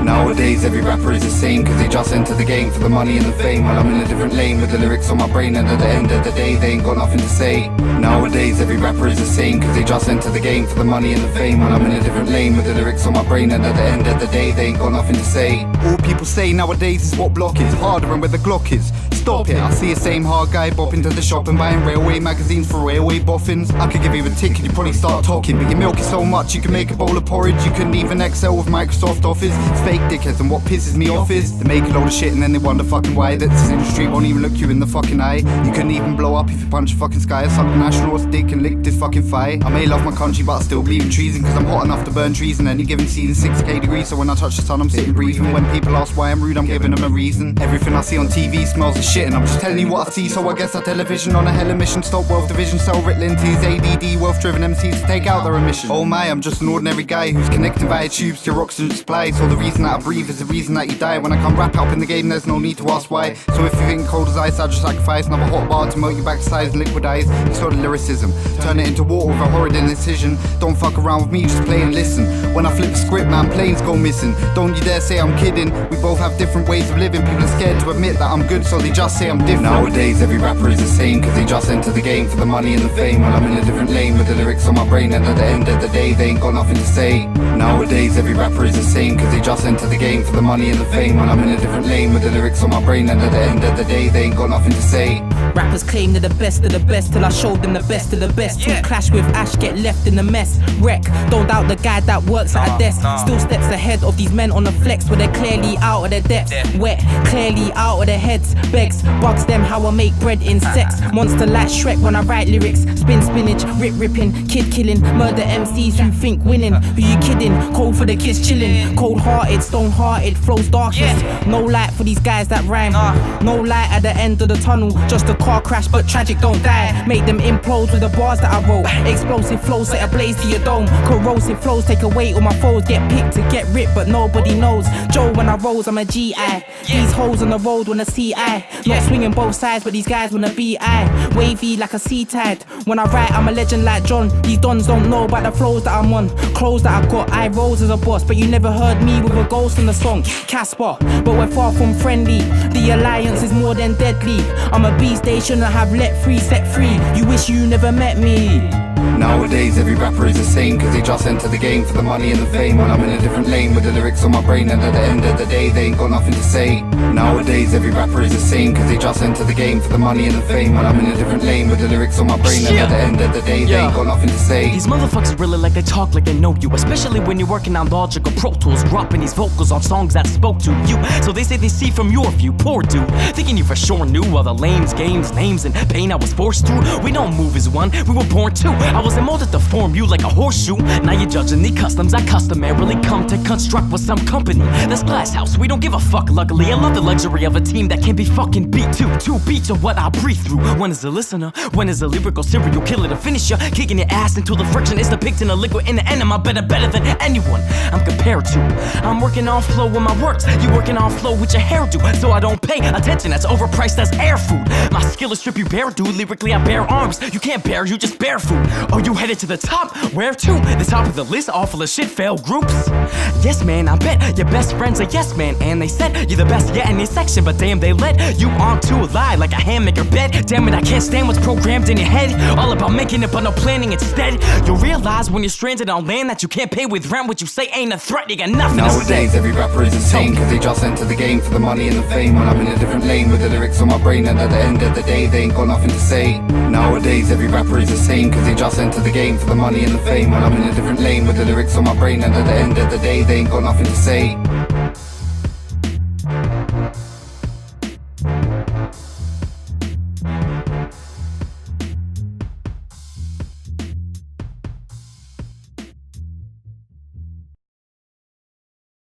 Nowadays every rapper is the same, cause they just enter the game for the money and the fame. While I'm in a different lane with the lyrics on my brain, and at the end of the day they ain't got nothing to say. Nowadays every rapper is the same, cause they just enter the game for the money and the fame. While I'm in a different lane with the lyrics on my brain, and at the end of the day they ain't got nothing to say. All people say nowadays is what block is harder and where the Glock is. Stop it, I see the same hard guy bopping to the shop and buying railway magazines for railway boffins. I could give you a tick and you'd probably start talking, but you milk it so much you can make a bowl of porridge. You couldn't even excel with Microsoft Office. It's fake dickheads, and what pisses me off is they make a load of shit and then they wonder fucking why that this industry won't even look you in the fucking eye. You couldn't even blow up if you punch a fucking sky. I suck an astronaut's dick and lick this fucking thigh. I may love my country but I still believe in treason, cause I'm hot enough to burn trees in any given season. 6k degrees, so when I touch the sun I'm sitting breathing. When people ask why I'm rude, I'm giving them a reason. Everything I see on TV smells of shit and I'm just telling you what I see. So I guess our television on a hella mission. Stop wealth division, sell Ritalin to his ADD wealth driven MCs to take out their emission. Oh my, I'm just an ordinary guy who's connecting via tubes to your oxygen supply. So the reason that I breathe is the reason that you die. When I come wrap up in the game there's no need to ask why. So if you think cold as ice, I'll just sacrifice another hot bar to melt you back to size and liquidize. You saw the lyricism, turn it into water with a horrid indecision. Don't fuck around with me, just play and listen. When I flip the script, man, planes go missing. Don't you dare say I'm kidding. We both have different ways of living. People are scared to admit that I'm good, so they just say I'm different. Nowadays every rapper is the same, cause they just enter the game for the money and the fame. While I'm in a different lane with the lyrics on my brain, and at the end of the day they ain't got nothing to say. Nowadays every rapper is the same, cause they just enter the game for the money and the fame. While I'm in a different lane with the lyrics on my brain, and at the end of the day they ain't got nothing to say. Rappers claim they're the best of the best till I showed them the best of the best. Till clash with Ash, get left in the mess. Wreck, don't doubt the guy that works at a desk. Still steps ahead of these men on the flex, where they're clearly out of their depths. Wet, clearly out of their heads. Begs, bugs them how I make bread in sex. Monster like Shrek when I write lyrics. Spin spinach, rip ripping, kid killing. Murder MCs who think winning. Who you kidding? Cold for the kids chilling. Cold hearted, stone hearted, flows darkness. No light for these guys that rhyme. No light at the end of the tunnel. Just a car crash, but tragic, don't die. Make them implode with the bars that I wrote. Explosive flows set a blaze to your dome. Corrosive flows take away all my foes. Get picked to get ripped, but nobody knows. Joe, when I rose, I'm a GI. These hoes on the road wanna see I. Not swinging both sides, but these guys wanna be I. Wavy like a sea tide. When I write, I'm a legend like John. These dons don't know about the flows that I'm on. Clothes that I got, I rose as a boss, but you never heard me with a ghost in the song. Casper, but we're far from friendly. The alliance is more than deadly. I'm a beast, they shouldn't have let free, set free. You wish you never met me. Nowadays every rapper is the same, cause they just enter the game for the money and the fame. While I'm in a different lane with the lyrics on my brain, and at the end of the day they ain't got nothing to say. Nowadays every rapper is the same, cause they just enter the game for the money and the fame. While I'm in a different lane with the lyrics on my brain, and at the end of the day they ain't got nothing to say. These motherfuckers really like they talk like they know you, especially when you're working on Logic or Pro Tools, dropping these vocals on songs that spoke to you. So they say they see from your view, poor dude, thinking you for sure knew all the lames, games, names, and pain I was forced through. We don't move as one, we were born two. I wasn't molded to form you like a horseshoe. Now you're judging the customs I customarily come to construct with some company. That's Glass House, we don't give a fuck. Luckily I love the luxury of a team that can be fucking beat too. Two beats are what I breathe through. One is a listener, one is a lyrical serial killer to finish ya. Kicking your ass until the friction is depicting a liquid in the end. I'm better than anyone I'm compared to. I'm working on flow with my words, you working on flow with your hairdo. So I don't pay attention, that's overpriced as air food. My skill is strip you bare, dude. Lyrically I bear arms, you can't bear, you just bear food. Oh, you headed to the top? Where to? The top of the list, all full of shit, fail groups. Yes man, I bet your best friend's a yes man, and they said you're the best yet in this section, but damn they led you on to a lie like a hammaker bed. Damn it, I can't stand what's programmed in your head. All about making it but no planning instead. You'll realize when you're stranded on land that you can't pay with rent. What you say ain't a threat, you got nothing to say. Nowadays every rapper is the same, cause they just enter the game for the money and the fame. While I'm in a different lane with the lyrics on my brain, and at the end of the day they ain't got nothing to say. Nowadays every rapper is the same, cause they just enter the game for the money and the fame. While I'm in a different lane with the lyrics on my brain, and at the end of the day they ain't got nothing to say.